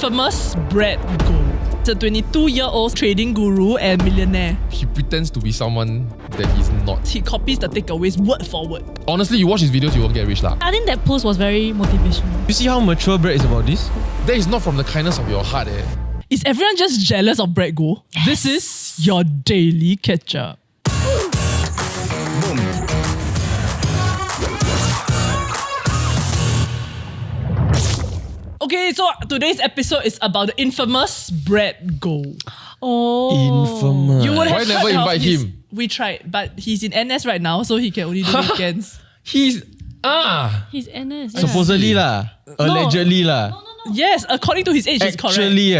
infamous Brad Goh. He's a 22-year-old trading guru and millionaire. He pretends to be someone that he's not. He copies the takeaways word for word. Honestly, you watch his videos, you won't get rich lah. I think that post was very motivational. You see how mature Brad is about this? That is not from the kindness of your heart. Is everyone just jealous of Brad Goh? Yes. This is your daily Ketchup. Okay, so today's episode is about the infamous Brad Goh. Oh. Infamous. You would have Why never heard of invite his- him? We tried, but he's in NS right now, so he can only do weekends. He's... He's NS. Supposedly lah. Allegedly lah. Yes, according to his age, is correct. Actually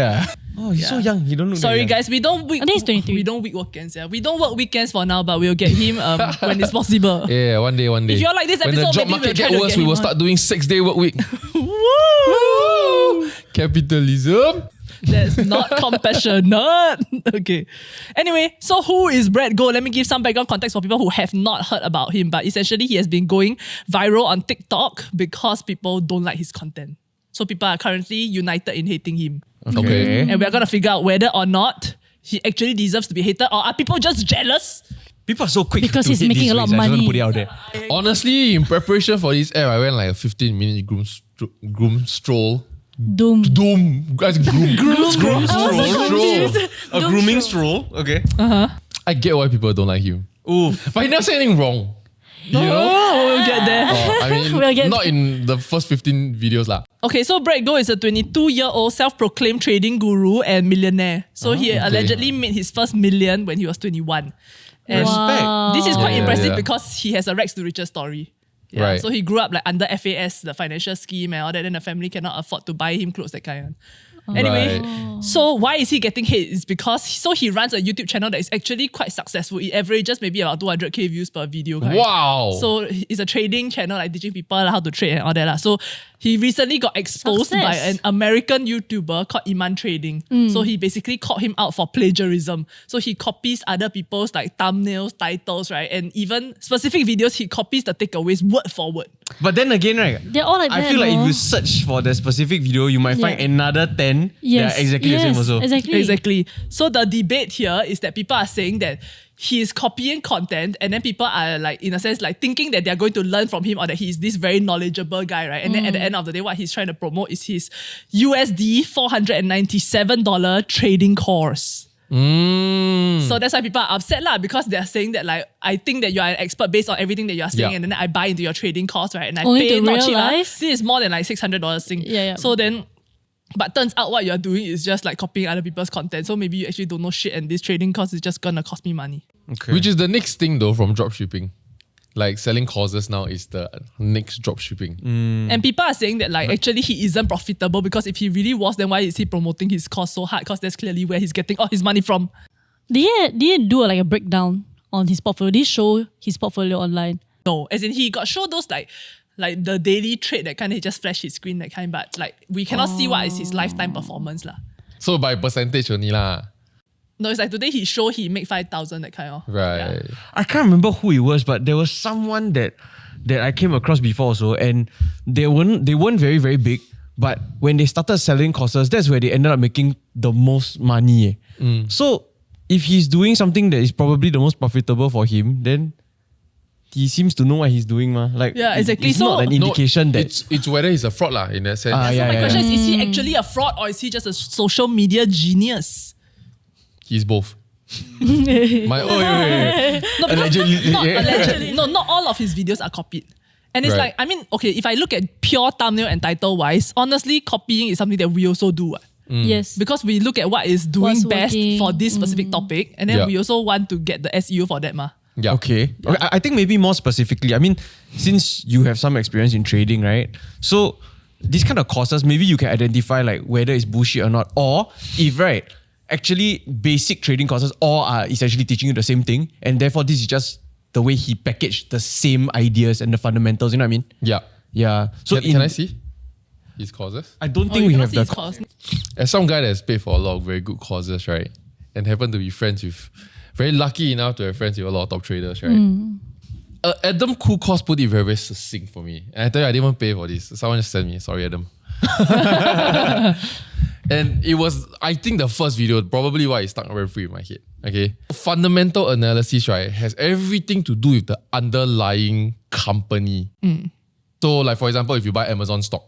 Oh, he's so young. He don't look Sorry that young. guys, we don't week. I think he's 23. We don't week weekends. Yeah, we don't work weekends for now, but we'll get him when it's possible. Yeah, one day. If you all like this when episode, the job maybe market we'll try get to worse, get we him will on. start doing 6-day work week. Woo! Capitalism. That's not compassionate. Okay. Anyway, so who is Brad Goh? Let me give some background context for people who have not heard about him. But essentially, he has been going viral on TikTok because people don't like his content. So people are currently united in hating him. Okay. And we're going to figure out whether or not he actually deserves to be hated, or are people just jealous? People are so quick Because to he's hate making these a lot of ways. I just want to money. put it out there. Honestly, in preparation for this app, I went like a 15-minute groom stroll. Doom. Guys, groom stroll. A grooming stroll. Okay. I get why people don't like him. Oof. But he never said anything wrong. You know? Oh, we'll get there. I mean, We'll get not there. in the first 15 videos lah. Okay, so Brad Goh is a 22-year-old self-proclaimed trading guru and millionaire. So he allegedly made his first million when he was 21. And Respect. this is quite Yeah, impressive yeah. because he has a rags to riches story. Yeah, Right. So he grew up like under FAS, the financial scheme and all that, then the family cannot afford to buy him clothes, that kind. Anyway, so why is he getting hate? It's because he runs a YouTube channel that is actually quite successful. It averages maybe about 200k views per video. Kind. Wow. So it's a trading channel, like teaching people how to trade and all that. So he recently got exposed by Success. an American YouTuber called Iman Trading. So he basically called him out for plagiarism. So he copies other people's like thumbnails, titles, right? And even specific videos, he copies the takeaways word for word. But then again, right? They're all like I that. feel like no? if you search for the specific video, you might find Yeah. another 10 Yes. that are exactly the same also. Exactly. So the debate here is that people are saying that he is copying content, and then people are like, in a sense, like thinking that they're going to learn from him or that he's this very knowledgeable guy, right? And then at the end of the day, what he's trying to promote is his USD $497 trading course. So that's why people are upset lah, because they're saying that like, I think that you are an expert based on everything that you are saying, Yeah. and then I buy into your trading course, right? And I Only pay to not cheap. realize- This is more than like $600 thing. Yeah. So then, but turns out what you're doing is just like copying other people's content. So maybe you actually don't know shit, and this trading course is just gonna cost me money. Okay. Which is the next thing though from dropshipping. Like selling courses now is the next dropshipping. And people are saying that like actually he isn't profitable, because if he really was, then why is he promoting his course so hard? Because that's clearly where he's getting all his money from. Did he do like a breakdown on his portfolio? Did he show his portfolio online? No, as in he got show those like the daily trade, that kind of, he just flash his screen, that kind, but like we cannot see what is his lifetime performance lah. So by percentage only lah. No, it's like today he showed he make 5,000, that kind of. Right. Yeah. I can't remember who it was, but there was someone that I came across before also, and they weren't very, very big. But when they started selling courses, that's where they ended up making the most money. So if he's doing something that is probably the most profitable for him, then he seems to know what he's doing, ma. Like, Yeah, exactly. It's So- not an indication that it's whether he's a fraud lah in that sense. So my question is he actually a fraud, or is he just a social media genius? He's both. Wait. No, because Allegedly. not allegedly. No, not all of his videos are copied. And it's Right. like, I mean, okay, if I look at pure thumbnail and title wise, honestly, copying is something that we also do. What? Yes. Because we look at what is doing What's best working. for this specific topic, and then Yeah. we also want to get the SEO for that, ma. Yeah. Okay. I think maybe more specifically, I mean, since you have some experience in trading, right? So these kind of courses, maybe you can identify like whether it's bullshit or not, or if, right, actually basic trading courses all are essentially teaching you the same thing, and therefore this is just the way he packaged the same ideas and the fundamentals, you know what I mean? Yeah. Yeah. So Can I see his courses? I don't Oh, think you we cannot have see the... his course. As some guy that's paid for a lot of very good courses, right? And happen to be friends with, very lucky enough to have friends with a lot of top traders, right? Adam Cool Course put it very, very succinct for me. And I tell you, I didn't even pay for this. Someone just sent me. Sorry, Adam. And it was, I think, the first video, probably why it stuck very free in my head. Okay. Fundamental analysis, right, has everything to do with the underlying company. So, like for example, if you buy Amazon stock,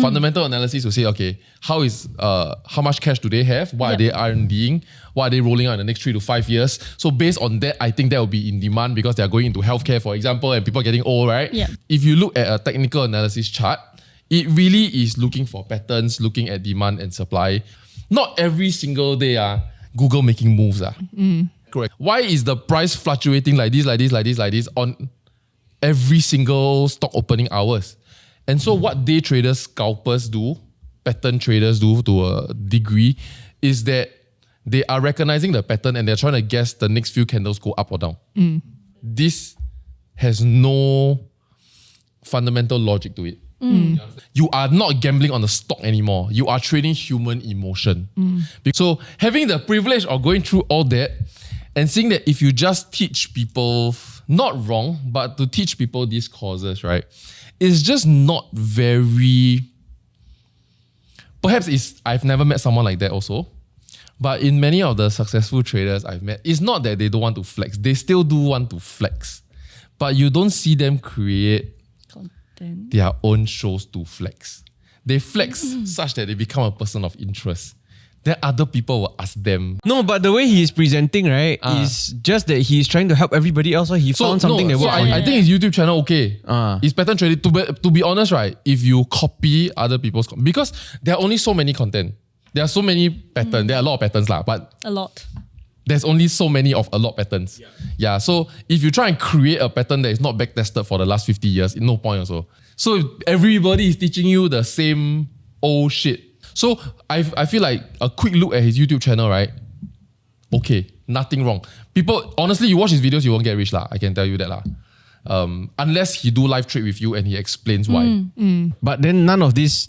fundamental analysis will say, okay, how much cash do they have? What are they R&Ding? What are they rolling out in the next 3 to 5 years? So based on that, I think that will be in demand because they are going into healthcare, for example, and people are getting old, right? Yeah. If you look at a technical analysis chart, it really is looking for patterns, looking at demand and supply. Not every single day Google making moves. Correct. Why is the price fluctuating like this on every single stock opening hours? And so what day traders, scalpers do, pattern traders do to a degree, is that they are recognizing the pattern and they're trying to guess the next few candles go up or down. This has no fundamental logic to it. You are not gambling on the stock anymore. You are trading human emotion. So having the privilege of going through all that and seeing that if you just teach people, not wrong, but to teach people these causes, right? It's just not very... Perhaps I've never met someone like that also. But in many of the successful traders I've met, it's not that they don't want to flex. They still do want to flex. But you don't see them create their own shows to flex. They flex such that they become a person of interest. Then other people will ask them. No, but the way he's presenting, right, is just that he's trying to help everybody else. So he found something that works. I think his YouTube channel okay. His pattern trading. To be honest, right, if you copy other people's, because there are only so many content. There are so many patterns. There are a lot of patterns but A lot. there's only so many of a lot patterns. Yeah. So if you try and create a pattern that is not backtested for the last 50 years, no point also. So everybody is teaching you the same old shit. So I feel like a quick look at his YouTube channel, right? Okay, nothing wrong. People, honestly, you watch his videos, you won't get rich lah. I can tell you that lah. Unless he do live trade with you and he explains why. But then none of this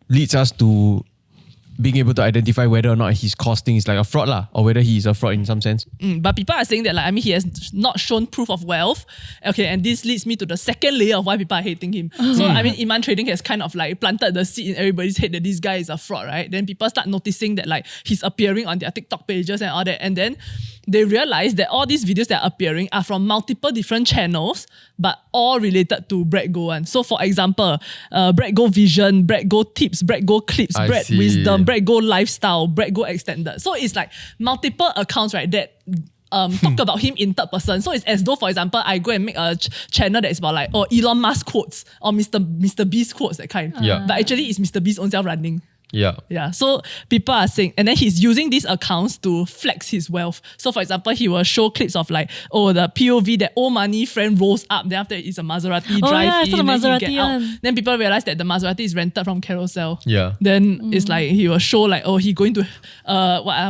leads us to being able to identify whether or not his costing is like a fraud lah, or whether he is a fraud in some sense. But people are saying that he has not shown proof of wealth. Okay, and this leads me to the second layer of why people are hating him. So Iman Trading has kind of planted the seed in everybody's head that this guy is a fraud, right? Then people start noticing that he's appearing on their TikTok pages and all that, and then they realize that all these videos that are appearing are from multiple different channels, but all related to Brad Goh one. So for example, Brad Goh Vision, Brad Goh Tips, Brad Goh Clips, Brad Wisdom, Brad Goh Lifestyle, Brad Goh Extended. So it's multiple accounts, right, that talk about him in third person. So it's as though, for example, I go and make a channel that is about Elon Musk quotes or Mr. Beast quotes, that kind. Yeah. But actually it's Mr. Beast own self running. Yeah. So people are saying, and then he's using these accounts to flex his wealth. So for example, he will show clips of the POV that old money friend rolls up, then after it's a Maserati drive in, then he get out. Then people realize that the Maserati is rented from Carousel. Yeah. Then it's he will show he going to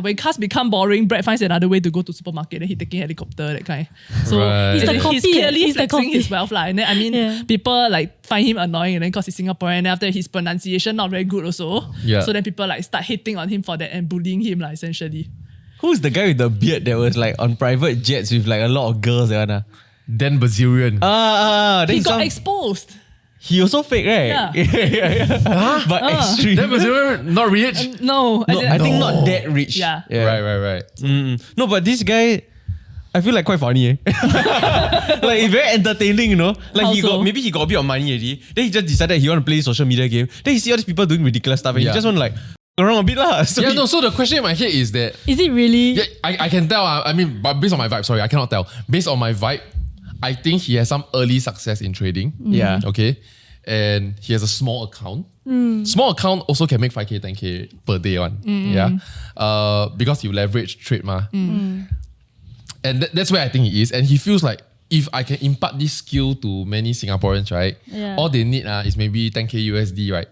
when cars become boring, Brad finds another way to go to supermarket, then he taking helicopter, that kind. So he's clearly flexing his wealth lah. And then people find him annoying, and then because he's Singaporean, and after his pronunciation not very good also. Yeah. So then people start hating on him for that and bullying him essentially. Who's the guy with the beard that was on private jets with a lot of girls? Dan Bazirian. He got exposed. He also fake, right? Yeah. But extreme. Dan Bazirian not rich? No. I think not that rich. Yeah. Right. No, but this guy, I feel quite funny. It's very entertaining, you know. Maybe he got a bit of money already. Then he just decided he want to play social media game. Then he see all these people doing ridiculous stuff and he just want to go around a bit lah. So so the question in my head is that... Is it really? Yeah, I can tell. But based on my vibe, sorry, I cannot tell. Based on my vibe, I think he has some early success in trading. Yeah. Okay. And he has a small account. Small account also can make 5K, 10K per day one. Yeah. Because you leverage trade ma. And that's where I think he is. And he feels like if I can impart this skill to many Singaporeans, right? Yeah. All they need is maybe 10K USD, right?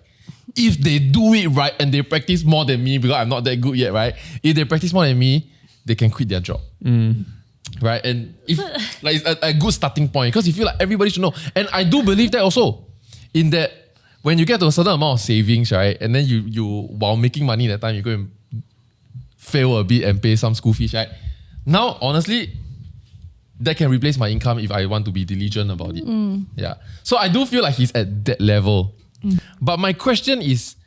If they do it right and they practice more than me, because I'm not that good yet, right? If they practice more than me, they can quit their job. Right? And if it's a good starting point, because you feel like everybody should know. And I do believe that also. In that when you get to a certain amount of savings, right? And then you while making money that time, you go and fail a bit and pay some school fees, right? Now, honestly, that can replace my income if I want to be diligent about it. Yeah. So I do feel like he's at that level. But my question is,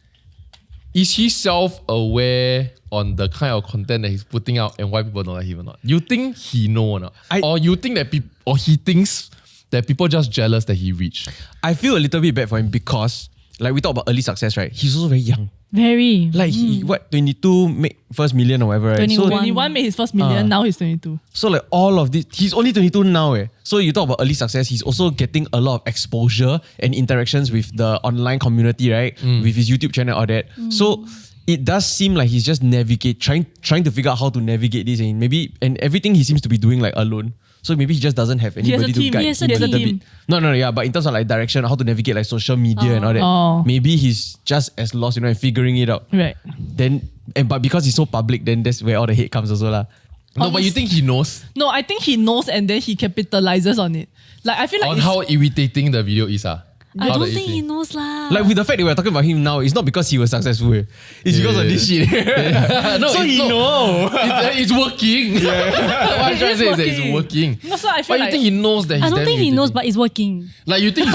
is he self-aware on the kind of content that he's putting out and why people don't like him or not? You think he know or not? Or you think that people, or he thinks that people just jealous that he reached? I feel a little bit bad for him because, like we talk about early success, right? He's also very young. Very. Like he, 22 make first million or whatever, right? 21. So 21 made his first million, now he's 22. So like all of this, he's only 22 now. So you talk about early success, he's also getting a lot of exposure and interactions with the online community, right? With his YouTube channel, all that. So it does seem like he's just trying to figure out how to navigate this, and everything he seems to be doing like alone. So maybe he just doesn't have anybody to guide him a little bit. No, but in terms of like direction, how to navigate like social media and all that, maybe he's just as lost, and figuring it out. Right. But because he's so public, then that's where all the hate comes also lah. No, but you think he knows? No, I think he knows and then he capitalizes on it. Like I feel like on how irritating the video is. I don't think he knows lah. Like with the fact that we're talking about him now, it's not because he was successful. It's because of this shit. No, so he knows. It's working. What I'm trying to say is that it's working. No, so I feel But you think he knows that he's I don't damn think he irritating? knows, but it's working. Like you think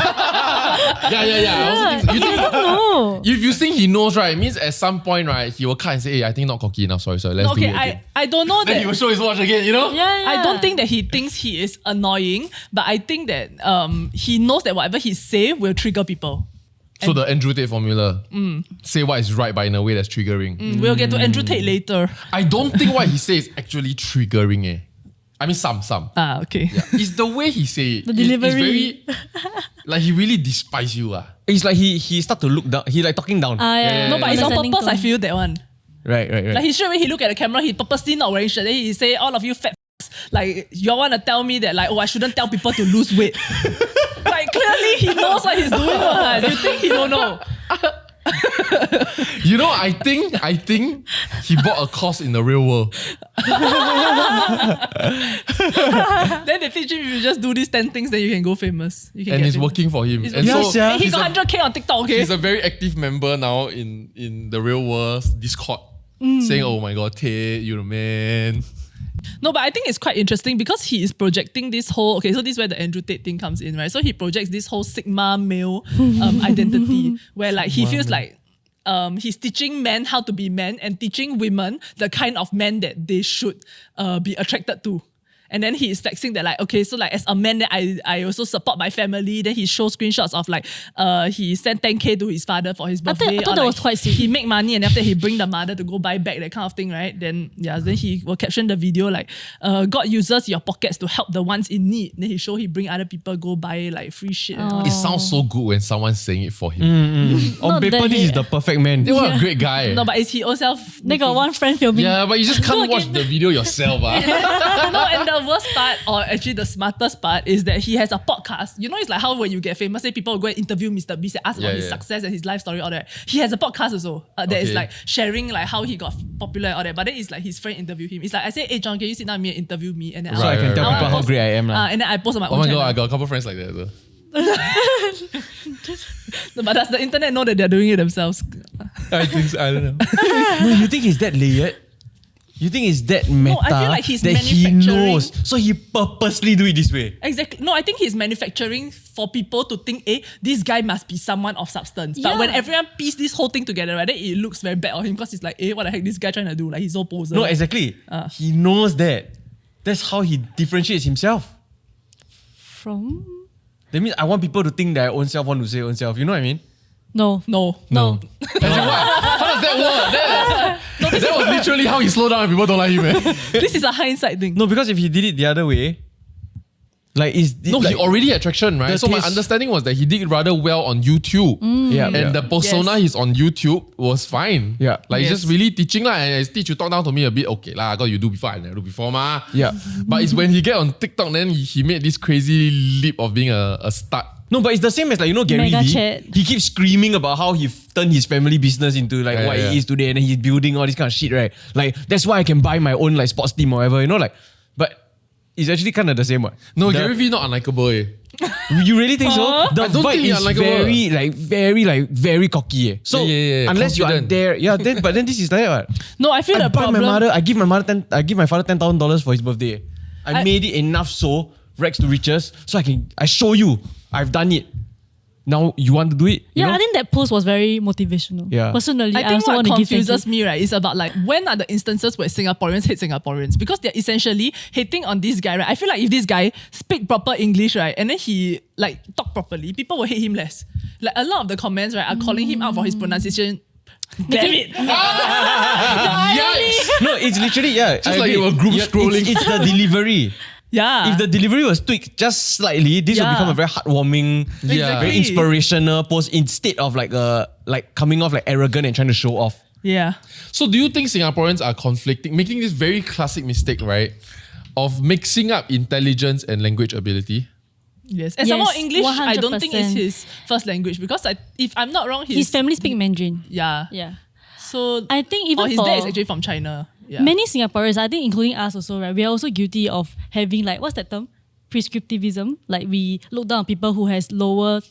Yeah. I also think, you think No. if you think he knows, right, it means at some point, right, he will cut and say, hey, I think not cocky enough. Sorry, let's do it again. I don't know Then he will that. show his watch again, you know? Yeah. I don't think that he thinks he is annoying, but I think that he knows that whatever he say will trigger people. So the Andrew Tate formula, say what is right, but in a way that's triggering. We'll get to Andrew Tate later. I don't think what he says is actually triggering. I mean, some. Ah, okay. Yeah. It's the way he say it. The It's delivery. very, like he really despises you. It's like he start to look down. He like talking down. Yeah. No, but it's on Understanding purpose. I tone. feel that one. Right. Like he straight away he look at the camera, he purposely not wearing shirt. Then he say, all of you fat like you all want to tell me that like, oh, I shouldn't tell people to lose weight. Like clearly he knows what he's doing. You think he don't know? You know, I think he bought a course in the real world. Then they teach him if you just do these 10 things, then you can go famous. You can And get it's famous. working for him. It's And working. so And he he's got 100k on TikTok, okay? He's a very active member now in the real world Discord, saying, "Oh my God, Tate, you're the man." No, but I think it's quite interesting because he is projecting this whole, okay, so this is where the Andrew Tate thing comes in, right? So he projects this whole Sigma male identity where like he feels like he's teaching men how to be men and teaching women the kind of men that they should be attracted to. And then he is flexing that like, okay, so like as a man, then I also support my family. Then he shows screenshots of like, he sent 10k to his father for his birthday. I thought or that like, was quite sweet. he make money and after he bring the mother to go buy back, that kind of thing, right? Then he will caption the video like, God uses your pockets to help the ones in need. Then he show he bring other people go buy like free shit. And all It that. sounds so good when someone's saying it for him. On Not paper, that this he- is the perfect man. What a great guy. No, but is he himself? They got one friend filming. Yeah, but you just can't watch the video yourself. No, and the worst part, or actually the smartest part, is that he has a podcast. You know, it's like how when you get famous, say people will go and interview Mr. Beast and ask about his success and his life story, all that. He has a podcast also that is like sharing like how he got popular and all that. But then it's like his friend interview him. It's like I say, hey John, can you sit down with me and interview me? And then So I can tell I'll people how post- great I am. and then I post on my Oh own my channel. God, I got a couple friends like that though. No, but does the internet know that they're doing it themselves? I think so, I don't know. No, you think he's that layered? You think it's that meta I feel like he's that he manufacturing- knows? So he purposely do it this way. Exactly. No, I think he's manufacturing for people to think, this guy must be someone of substance. But Yeah. when everyone piece this whole thing together, right, then it looks very bad on him because it's like, what the heck this guy trying to do? Like he's so poser. No, exactly. He knows that. That's how he differentiates himself. From? That means I want people to think that I own self want to say own self. You know what I mean? No. No. No. How does that work? That was literally how he slowed down and people don't like him. This is a hindsight thing. No, because if he did it the other way, like No, like, he already had traction, right? the So my taste- understanding was that he did rather well on YouTube. yeah, And the persona Yes. he's on YouTube was fine. Yeah. Like Yes. just really teaching lah. And his teach you talk down to me a bit, okay lah, God, you do before, I never do before ma. Yeah. But it's when he get on TikTok, then he made this crazy leap of being a stud. No, but it's the same as like, you know, Gary Mega Vee. chat. He keeps screaming about how he turned his family business into like Yeah, what yeah. it is today, and then he's building all this kind of shit, right? Like that's why I can buy my own like sports team or whatever, you know, like. But it's actually kind of the same one. No, Gary Vee not unlikable. You really think so? The I don't vibe think he is unlikable. very cocky. Yeah, yeah, unless you are confident. there, but then this is like what? No, I feel I the buy problem. I give my father $10,000 for his birthday. I made it enough so rags to riches, so I show you I've done it. now you want to do it. You Yeah, know? I think that post was very motivational. Yeah. Personally, I I think also what want to give thank confuses you. me, right, is about like when are the instances where Singaporeans hate Singaporeans? Because they're essentially hating on this guy, right? I feel like if this guy speak proper English, right, and then he like talk properly, people will hate him less. Like a lot of the comments, right, are calling him out for his pronunciation. Damn it! Yikes! No, it's literally, yeah. Just like you were group scrolling. It's the delivery. Yeah. If the delivery was tweaked just slightly, this will Yeah. become a very heartwarming, Yeah. very Exactly. inspirational post instead of like coming off like arrogant and trying to show off. Yeah. So do you think Singaporeans are conflicting, making this very classic mistake, right, of mixing up intelligence and language ability? Yes. And some more Yes, English, I don't think is 100%. his first language because if I'm not wrong, His family speak Mandarin. Yeah. Yeah. So I think even his for dad is actually from China. Yeah. many Singaporeans, I think including us also, right? We are also guilty of having like, what's that term? Prescriptivism. Like we look down on people who has lower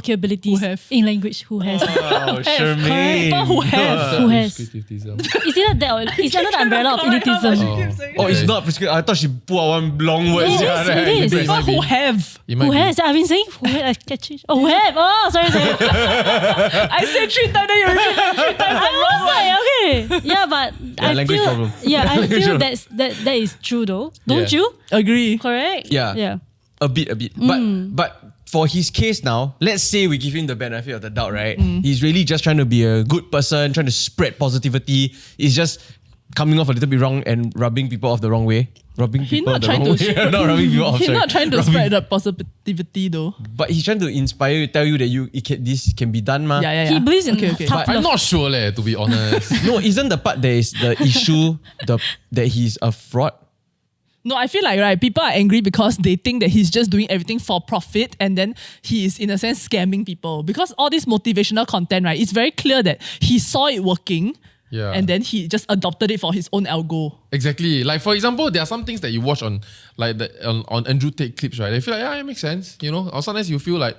capabilities Who have. in language. Who has? Oh, Shermane. People who have. Who has? Criticism. Is it that or it's under the umbrella of elitism? Oh, it's not prescriptive. I thought she put out one long word. It yeah, is, right. it is. People might be. who have. It might Who be. has? I've been saying who has. Who have? Oh, sorry. I said 3 times, then you repeat 3 times. I was like, okay. Yeah, but I language feel, problem. Yeah, I Language feel problem. that is true though. Don't Yeah. you? Agree. Correct? Yeah. Yeah. A bit. But for his case now, let's say we give him the benefit of the doubt, right? He's really just trying to be a good person, trying to spread positivity. He's just coming off a little bit wrong and rubbing people off the wrong way. Rubbing He's people not the trying wrong to. way. Not rubbing people off. He's sorry. not trying to Rubbing- spread the positivity though. But he's trying to inspire you, tell you that this can be done, ma. Yeah. He believes in Okay. tough I'm love. not sure, to be honest. No, isn't the part that is the issue that he's a fraud? No, I feel like right, people are angry because they think that he's just doing everything for profit and then he is in a sense scamming people. Because all this motivational content, right, it's very clear that he saw it working Yeah. and then he just adopted it for his own algo. Exactly. Like for example, there are some things that you watch on on Andrew Tate clips, right? They feel like, yeah, it makes sense. You know, or sometimes you feel like,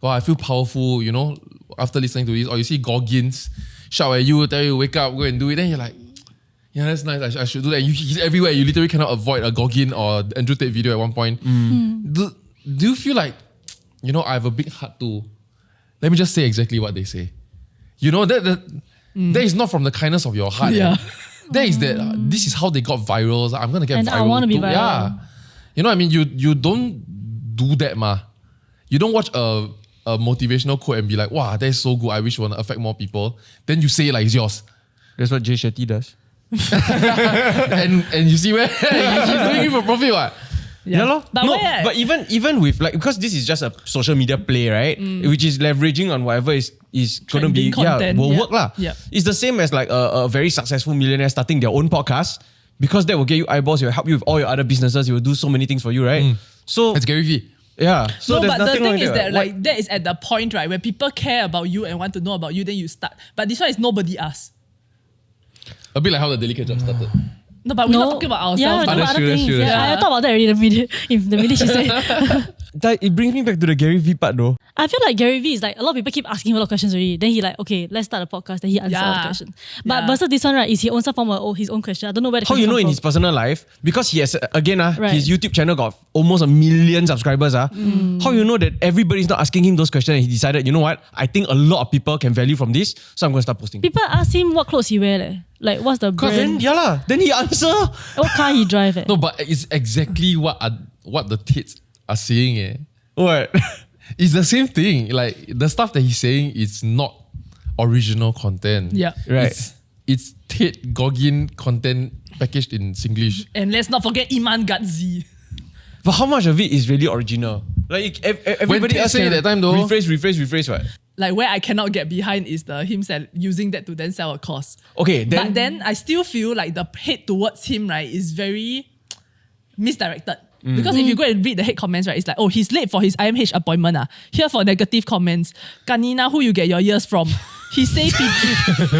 oh, I feel powerful, you know, after listening to this. Or you see Goggins shout at you, tell you, wake up, go and do it. Then you're like, yeah, that's nice. I should do that. He's everywhere. You literally cannot avoid a Goggin or Andrew Tate video at one point. Do you feel like, you know, I have a big heart too? Let me just say exactly what they say. You know, that is not from the kindness of your heart. Yeah. That is that this is how they got viral. So I'm gonna get And viral. I wanna be too. viral. Yeah. You know what I mean? You don't do that, ma. You don't watch a motivational quote and be like, wow, that is so good. I wish it wanna affect more people. Then you say it like it's yours. That's what Jay Shetty does. and you see where he's doing it for profit, what? Yeah, lor. But no, where- but even with like, because this is just a social media play, right? Which is leveraging on whatever is going to be Trending content, will yeah. work lah. Yeah. It's the same as like a very successful millionaire starting their own podcast, because that will get you eyeballs. It will help you with all your other businesses. It will do so many things for you, right? So It's Gary Vee. yeah. So No, there's but the nothing thing wrong with is that Why- like that is at the point, right, where people care about you and want to know about you, then you start. But this one is nobody asks. A bit like how the Daily Ketchup started. No, but we're not talking about Yeah, ourselves. we're now. talking about that's other true, that's things. true, that's Yeah, I true. thought about that already the minute she said. That, it brings me back to the Gary Vee part though. I feel like Gary Vee is like, a lot of people keep asking him a lot of questions already. Then he like, okay, let's start a podcast. Then he answers all the Yeah. questions. But Yeah. versus this one, right, is he own some form of his own question. I don't know where the How you question know come in from. his personal life? Because he has, again, Right. his YouTube channel got almost 1 million subscribers. How you know that everybody's not asking him those questions and he decided, you know what? I think a lot of people can value from this, so I'm going to start posting. People ask him what clothes he wear. Like, what's the Because then, brand? yeah lah. Then he answer. What car he drive. No, but it's exactly what the Tates are saying. What? It's the same thing. Like the stuff that he's saying is not original content. Yeah. Right. It's Tate Goggin content packaged in Singlish. And let's not forget Iman Gadzi. But how much of it is really original? Like everybody Tate else say can that time though- rephrase, what? Like where I cannot get behind is him using that to then sell a course. Okay, But then I still feel like the hate towards him, right, is very misdirected. Because if you go and read the hate comments, right, it's like, oh, he's late for his IMH appointment. Here for negative comments. Kanina, who you get your ears from? He say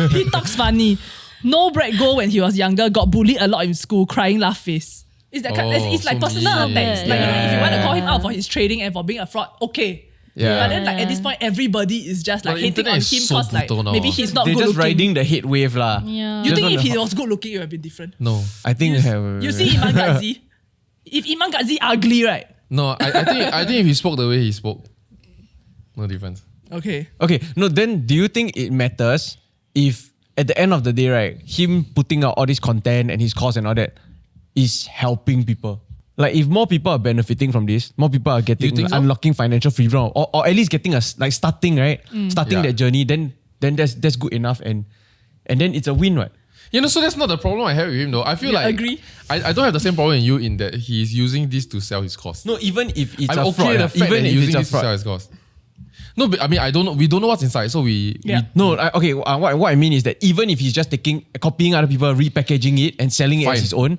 he talks funny. No Brad Goh when he was younger, got bullied a lot in school, crying laugh face. It's that it's like so personal mean. attacks. Like, if you want to call him out for his trading and for being a fraud, okay. Yeah. But then like at this point, everybody is just like But the hating internet on is him so because like brutal now. maybe he's not they're good just looking. riding the hate wave lah. Yeah. You Just think if want he to- was good looking, it would have been different. No. I think You see Iman Gadzi? If Iman Gadzi ugly, right? No, I think if he spoke the way he spoke, No difference. Okay. Okay, no, then do you think it matters if at the end of the day, right, him putting out all this content and his course and all that is helping people? Like if more people are benefiting from this, more people are getting think so? unlocking financial freedom or at least getting starting, right? Starting Yeah. that journey, then that's good enough and then it's a win, right? So that's not the problem I have with him though. I feel Yeah, like agree. I don't have the same problem in you in that he's using this to sell his course. No, even if it's I'm a okay fraud, with the fact even that if he's it's using a this to sell fraud. his course. No, but I mean, we don't know what's inside, so we No, what I mean is that even if he's just copying other people, repackaging it and selling it Fine. as his own,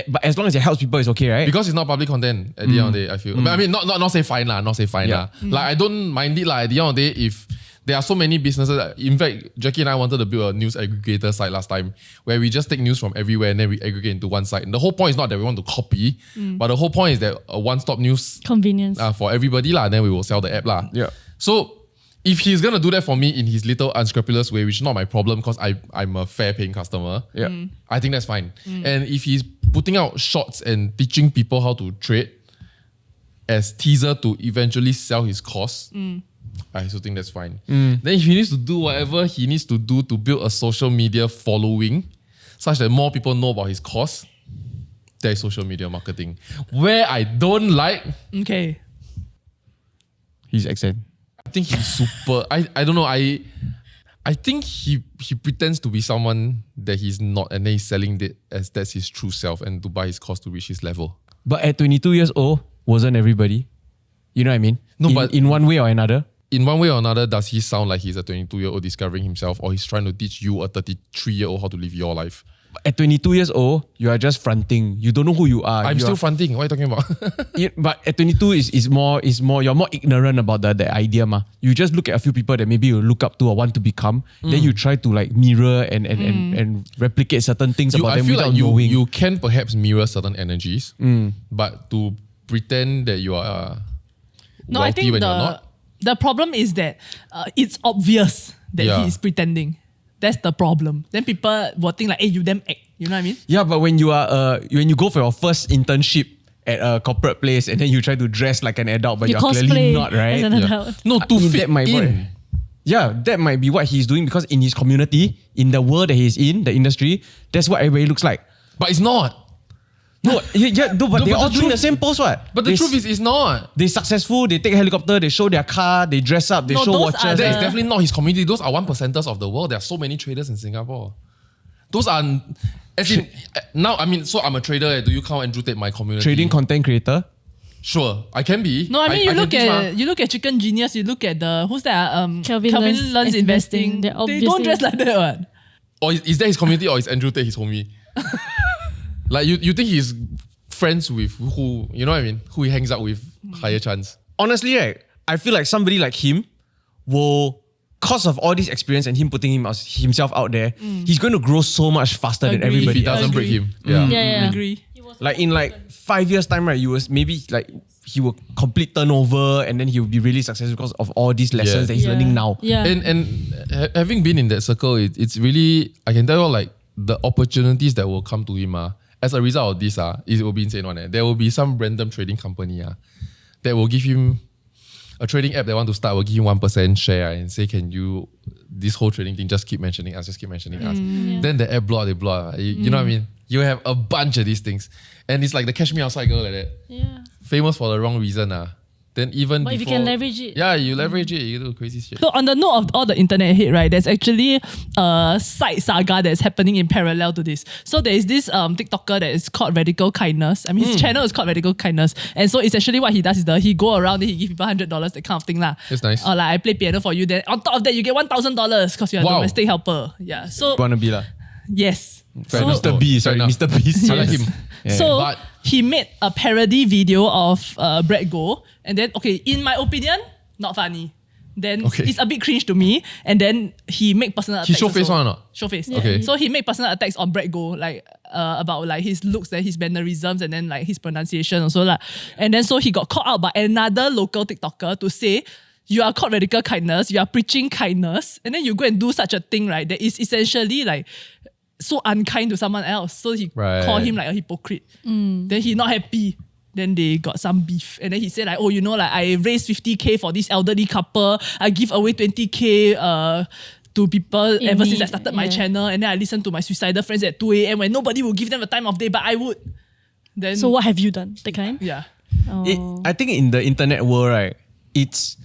but as long as it helps people, it's okay, right? because it's not public content at the end of the day, I feel. But I mean, not say fine lah, not say fine Yeah. lah. Like I don't mind it lah. At the end of the day, if there are so many businesses, in fact, Jackie and I wanted to build a news aggregator site last time where we just take news from everywhere and then we aggregate into one site. And the whole point is not that we want to copy, but the whole point is that a one-stop news Convenience. for everybody lah. Then we will sell the app lah. Yeah. So if he's gonna do that for me in his little unscrupulous way, which is not my problem because I'm a fair paying customer, Yeah. I think that's fine. And if he's putting out shorts and teaching people how to trade as teaser to eventually sell his course, I also think that's fine. Then if he needs to do whatever he needs to do to build a social media following such that more people know about his course, that is social media marketing. Where I don't like, Okay. His accent. I think he's super. I don't know. I think he pretends to be someone that he's not, and then he's selling it as that's his true self, and to buy his course to reach his level. But at 22 years old, wasn't everybody? You know what I mean? No, in, but- in one way or another. In one way or another, does he sound like he's a 22-year-old discovering himself, or he's trying to teach you a 33-year-old how to live your life? At 22 years old, you are just fronting. You don't know who you are. I'm You still are- fronting. What are you talking about? Yeah, but at 22 is more you're more ignorant about the idea ma. You just look at a few people that maybe you look up to or want to become, then you try to like mirror and replicate certain things about I them feel without like knowing. you can perhaps mirror certain energies, but to pretend that you are No, I wealthy think when you're not. the problem is that it's obvious that Yeah. he's pretending. That's the problem. Then people will think like, hey, you damn act. You know what I mean? Yeah, but when you are when you go for your first internship at a corporate place and then you try to dress like an adult, but You you're clearly cosplay not, right? as an adult. No, to fit that might in. Yeah, that might be what he's doing because in his community, in the world that he's in, the industry, that's what everybody looks like. But it's not. No, no, but No, they're but all the doing the truth- same pose, what? But the truth is, it's not. they're successful, they take a helicopter, they show their car, they dress up, they No, show those watches. are That is the- definitely not his community. Those are 1%ers of the world. There are so many traders in Singapore. Those are, as in, now, I mean, so I'm a trader. Do you count Andrew Tate my community? Trading content creator. Sure, I can be. No, I mean can teach mah. you look at Chicken Genius, you look at the who's that? Kelvin Learns Learns Investing. Investing. They They're don't obviously- dress like that one. Or is that his community or is Andrew Tate his homie? Like you think he's friends with who, you know what I mean? Who he hangs out with, higher chance. Honestly, right, I feel like somebody like him will, cause of all this experience and him putting himself out there, he's going to grow so much faster than Agree. If everybody he else. doesn't break him. Yeah. Yeah. Agree. Like in like 5 years time, right, you was maybe like he will complete turnover and then he will be really successful because of all these lessons Yeah. that he's learning now. Yeah. Having been in that circle, it's really, I can tell you like the opportunities that will come to him as a result of this, it will be insane one. There will be some random trading company that will give him a trading app that want to start, will give him 1% share and say, can you, this whole trading thing, just keep mentioning us. Then the app blow, they blow. You know what I mean? You have a bunch of these things. And it's like the Catch Me Outside girl like that. Yeah. Famous for the wrong reason. Then even But if you before- can leverage it. Yeah, you leverage it, you do crazy shit. So on the note of all the internet hate, right, there's actually a side saga that's happening in parallel to this. So there is this TikToker that is called Radical Kindness. I mean, his channel is called Radical Kindness. And so essentially what he does is he go around and he give people $100, that kind of thing lah. That's nice. Or like I play piano for you. Then on top of that, you get $1,000 because you're a Wow. domestic helper. Yeah. So Wanna be lah. yes. Fair So- enough. Mr. B, sorry, Fair enough. Mr. Beast. I like him. So But- he made a parody video of Brad Goh, and then in my opinion, not funny. Then Okay. it's a bit cringe to me. And then he make personal attacks. He show face also. one or not? Show face. Okay. So he made personal attacks on Brad Goh, like about like his looks, and his mannerisms, and then like his pronunciation also lah. And then so he got called out by another local TikToker to say, you are called Radical Kindness, you are preaching kindness, and then you go and do such a thing, right? That is essentially like so unkind to someone else. So he Right. called him like a hypocrite. Then he not happy. then they got some beef. And then he said like, oh, you know, like I raised 50K for this elderly couple. I give away 20K to people ever since I started my channel. And then I listen to my suicidal friends at 2 a.m. when nobody will give them the time of day, but I would. Then, So what have you done? That kind? Yeah. I think in the internet world, right, it's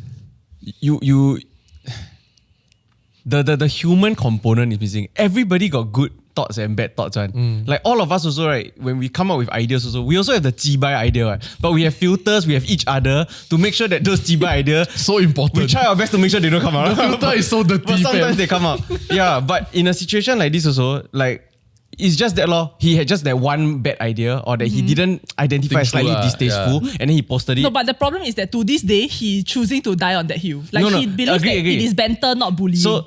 the human component is missing. Everybody got good thoughts and bad thoughts, one. Like all of us also, right, when we come up with ideas also, we also have the jibai idea, right? But we have filters, we have each other to make sure that those jibai ideas, So important. we try our best to make sure they don't come out. The filter is so dirty, But sometimes fam. they come out. Yeah, but in a situation like this also, like, it's just that he had just that one bad idea or that he didn't identify Think as slightly through, distasteful and then he posted it. No, but the problem is that to this day, he choosing to die on that hill. Like No, he believes that agree. it is banter, not bullying. So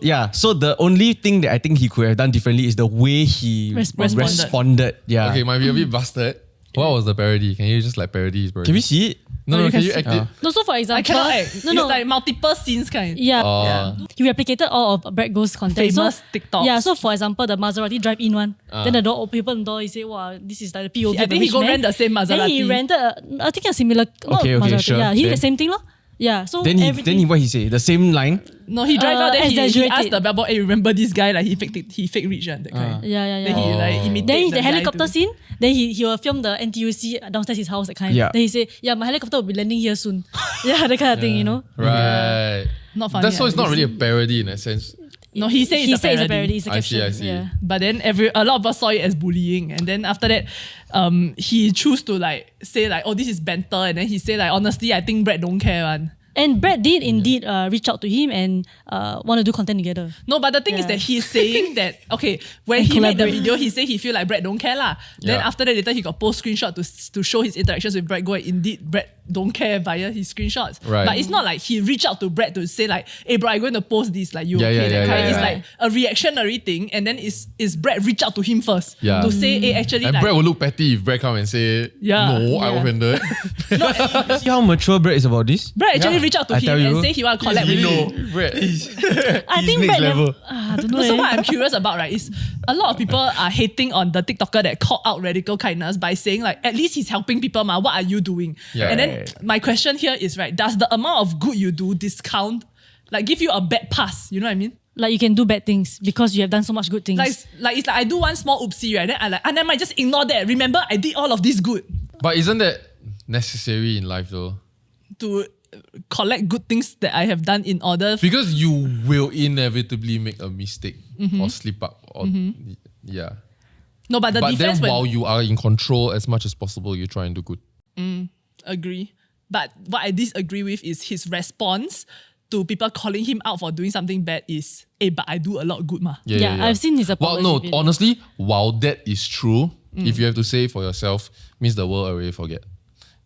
the only thing that I think he could have done differently is the way he responded. Yeah. Okay, might be a bit busted. What was the parody? Can you just like parody his parody? Can we see it? No, you can can you see- act it? No, so for example, I cannot act. No, It's no. like multiple scenes kind. Yeah. He replicated all of Brad Goh's content. Famous TikToks. Yeah, so for example, the Maserati drive-in one. Then the door open the door, he said, wow, this is like the POV I of the think he rich go man. rent the same Then he Maserati. rented, I think a similar, not Okay, Maserati. sure. Yeah, he did Then- the same thing, lor. Yeah, so Then everything. what he say? The same line? No, he drive out there. He exaggerated. asked the bellboy, hey, remember this guy? Like he fake rich and that kind. Yeah. Then he like imitate Then the the guy helicopter to- scene, then he will film the NTUC downstairs his house, that kind. Yeah. Then he say, yeah, my helicopter will be landing here soon. Yeah, that kind of thing, you know. Right. Not funny. That's why it's ah. not really a parody in that sense. No, he said He it's a says it's a parody. parody, it's a I see, caption. I see. Yeah. But then a lot of us saw it as bullying, and then after that, he chose to like say like, oh, this is banter, and then he say like, honestly, I think Brad don't care, man. And Brad did indeed reach out to him and want to do content together. No, but the thing is Yeah. that he's saying that, okay, when And he made the collaborate. video, he said he feel like Brad don't care lah. Then Yeah. after that, later he got post screenshot to show his interactions with Brad Goh. Indeed, Brad don't care via his screenshots. Right. But it's not like he reached out to Brad to say like, hey bro, I'm going to post this, like you Yeah, okay, yeah, that yeah, kind. yeah, It's yeah. like a reactionary thing, and then is Brad reach out to him first Yeah. to say, hey, actually And like, Brad will look petty if Brad come and say, Yeah. no, I Yeah. offended. See how mature Brad is about this? Brad actually Yeah. reach out to I him tell and you. say he want to collab with We him. know. Brad. I He's think next Brad level. never. I don't know. So eh. what I'm curious about, right, is a lot of people are hating on the TikToker that called out radical kindness by saying like, at least he's helping people, ma. What are you doing? Yeah. And then my question here is, right, does the amount of good you do discount, like give you a bad pass? You know what I mean? Like you can do bad things because you have done so much good things. Like it's like I do one small oopsie, right? Then I like, and then I might just ignore that. Remember, I did all of this good But isn't that necessary in life though? to collect good things that I have done in order. Because you will inevitably make a mistake or slip up. Or, Yeah. No, but the But then defense when while you are in control as much as possible, you try and do good. agree. But what I disagree with is his response to people calling him out for doing something bad is, hey, but I do a lot of good, ma. Yeah, I've seen his Well, apology no, video. honestly, while that is true, if you have to say it for yourself, means the world already forget.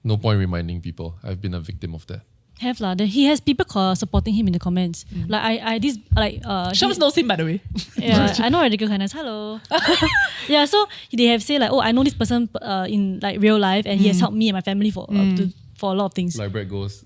No point reminding people. I've been a victim of that. Have lah. He has people supporting him in the comments. Like Shams knows him, by the way. Yeah, I know radical kindness. Hello. Yeah, so they have said like, oh, I know this person in like real life, and he has helped me and my family for a lot of things. Like Brad goes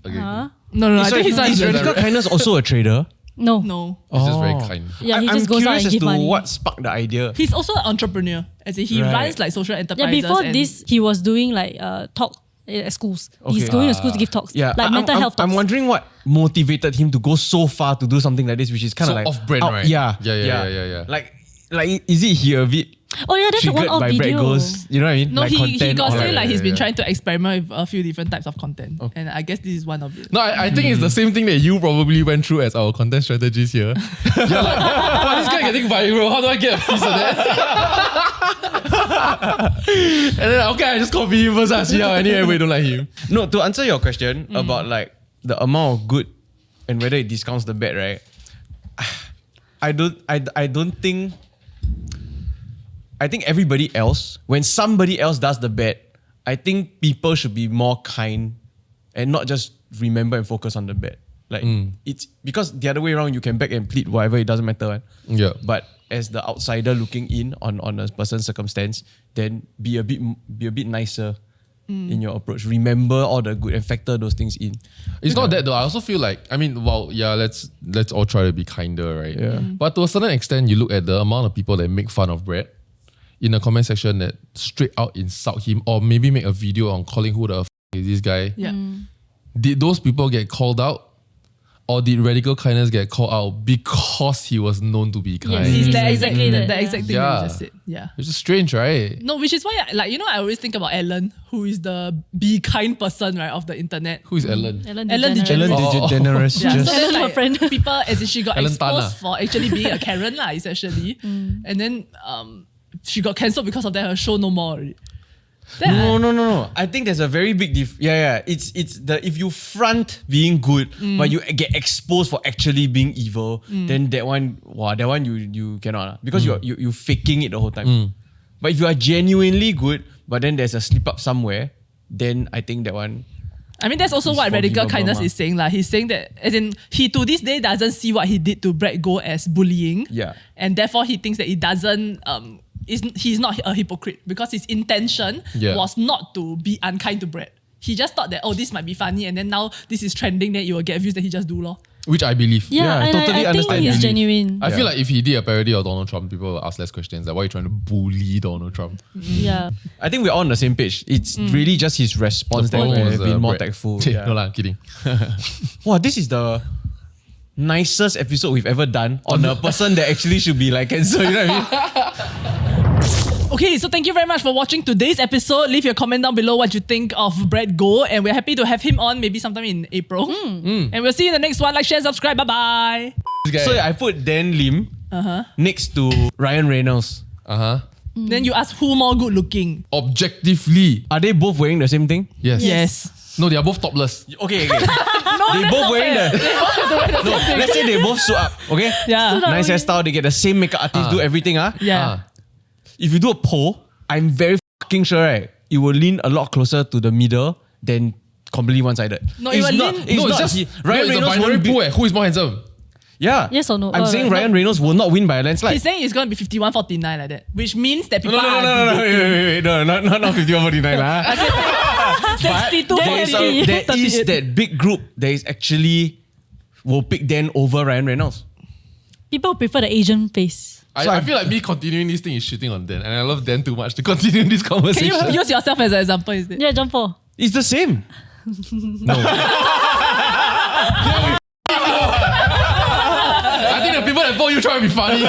again. Huh? No, I think he's not is interested. radical kindness also a trader? No. No. It's just very Oh. kind. Yeah, he I'm just goes out curious and as give to money. what sparked the idea. He's also an entrepreneur. As in, he Right. runs like social Yeah, enterprises. before and this, he was doing like talk at schools. He's Okay. going to schools to give talks. Yeah, Like mental health talks. I'm wondering what motivated him to go so far to do something like this, which is kind of So like off-brand, right? Yeah, Yeah. Like, is it he a bit Oh yeah, that's a triggered one-off by video. Brad Goh's? You know what I mean? No, like he content got or say like he's been yeah. trying to experiment with a few different types of content. And I guess this is one of it. No, I think it's the same thing that you probably went through as our content strategist here. You're like, wow, this guy getting viral. How do I get a piece of that? And then, okay, I just copy him first. I see how anyway don't like him. No, to answer your question about like the amount of good and whether it discounts the bad, right? I don't think. I think everybody else, when somebody else does the bad, I think people should be more kind and not just remember and focus on the bad. Like it's because the other way around, you can beg and plead whatever, it doesn't matter. Right? Yeah. But as the outsider looking in on a person's circumstance, then be a bit nicer in your approach. Remember all the good and factor those things in. It's not that though. I also feel like, I mean, well, yeah, let's all try to be kinder, right? Yeah. But to a certain extent, you look at the amount of people that make fun of Brad. in the comment section that straight out insult him or maybe make a video on calling who the is this guy. Yeah. Did those people get called out? Or did radical kindness get called out because he was known to be kind? He's the Exactly exact, that, the yeah. exact thing Yeah. you just said. Yeah. It's just strange, right? No, which is why, I always think about Ellen, who is the be kind person, right, of the internet. Who is Ellen? Ellen Ellen DeGeneres. Ellen Oh. DeGeneres. Yeah, Just so then Ellen, her like friend. people, as in she got Ellen Tan exposed for actually being a Karen lah, essentially. And then she got cancelled because of that. Her show no more already. Then No. I think there's a very big It's the if you front being good, but you get exposed for actually being evil, then that one you cannot because you faking it the whole time. But if you are genuinely good, but then there's a slip up somewhere, then I think that one. I mean, that's also It's what radical forgivable, kindness mah. is saying lah. He's saying that, as in, he to this day doesn't see what he did to Brad Goh as bullying. Yeah. And therefore he thinks that he doesn't he's not a hypocrite because his intention Yeah. was not to be unkind to Brad. He just thought that, oh, this might be funny, and then now this is trending, then you will get views that he just do lor. Which I believe. Yeah, I and totally I think understand. he's Believe. genuine. I feel like if he did a parody of Donald Trump, people will ask less questions. Like, why are you trying to bully Donald Trump? Yeah. I think we're all on the same page. It's really just his response that would have been more tactful. Yeah. No lah, kidding. Wow, this is the nicest episode we've ever done on a person that actually should be like cancelled. You know what I mean? Okay, so thank you very much for watching today's episode. Leave your comment down below what you think of Brad Goh, and we're happy to have him on maybe sometime in April. And we'll see you in the next one. Like, share, subscribe. Bye-bye. So I put Dan Lim next to Ryan Reynolds. Then you ask who more good looking. Objectively, Are they both wearing the same thing? yes. Yes. No, they are both topless. Okay. They both wearing the. No, let's say they both suit up. Okay. Yeah. Nice hairstyle. They get the same makeup artist do everything. Yeah. If you do a poll, I'm very fucking sure, right? It will lean a lot closer to the middle than completely one-sided. No, it will lean- No, it's just Ryan it's a Reynolds binary won't be- pool. Who is more handsome? Yeah. Yes or no? I'm saying Ryan Reynolds will not win by a landslide. He's saying it's going to be 51-49 like that, which means that people No, are wait, not 51-49 lah. 62 There is that big group that is actually will pick Dan over Ryan Reynolds. People prefer the Asian face. I feel like me continuing this thing is shitting on Dan, and I love Dan too much to continue this Can conversation. you use yourself as an example instead? Yeah, jump for. It's the same. I think the people that vote you try to be funny.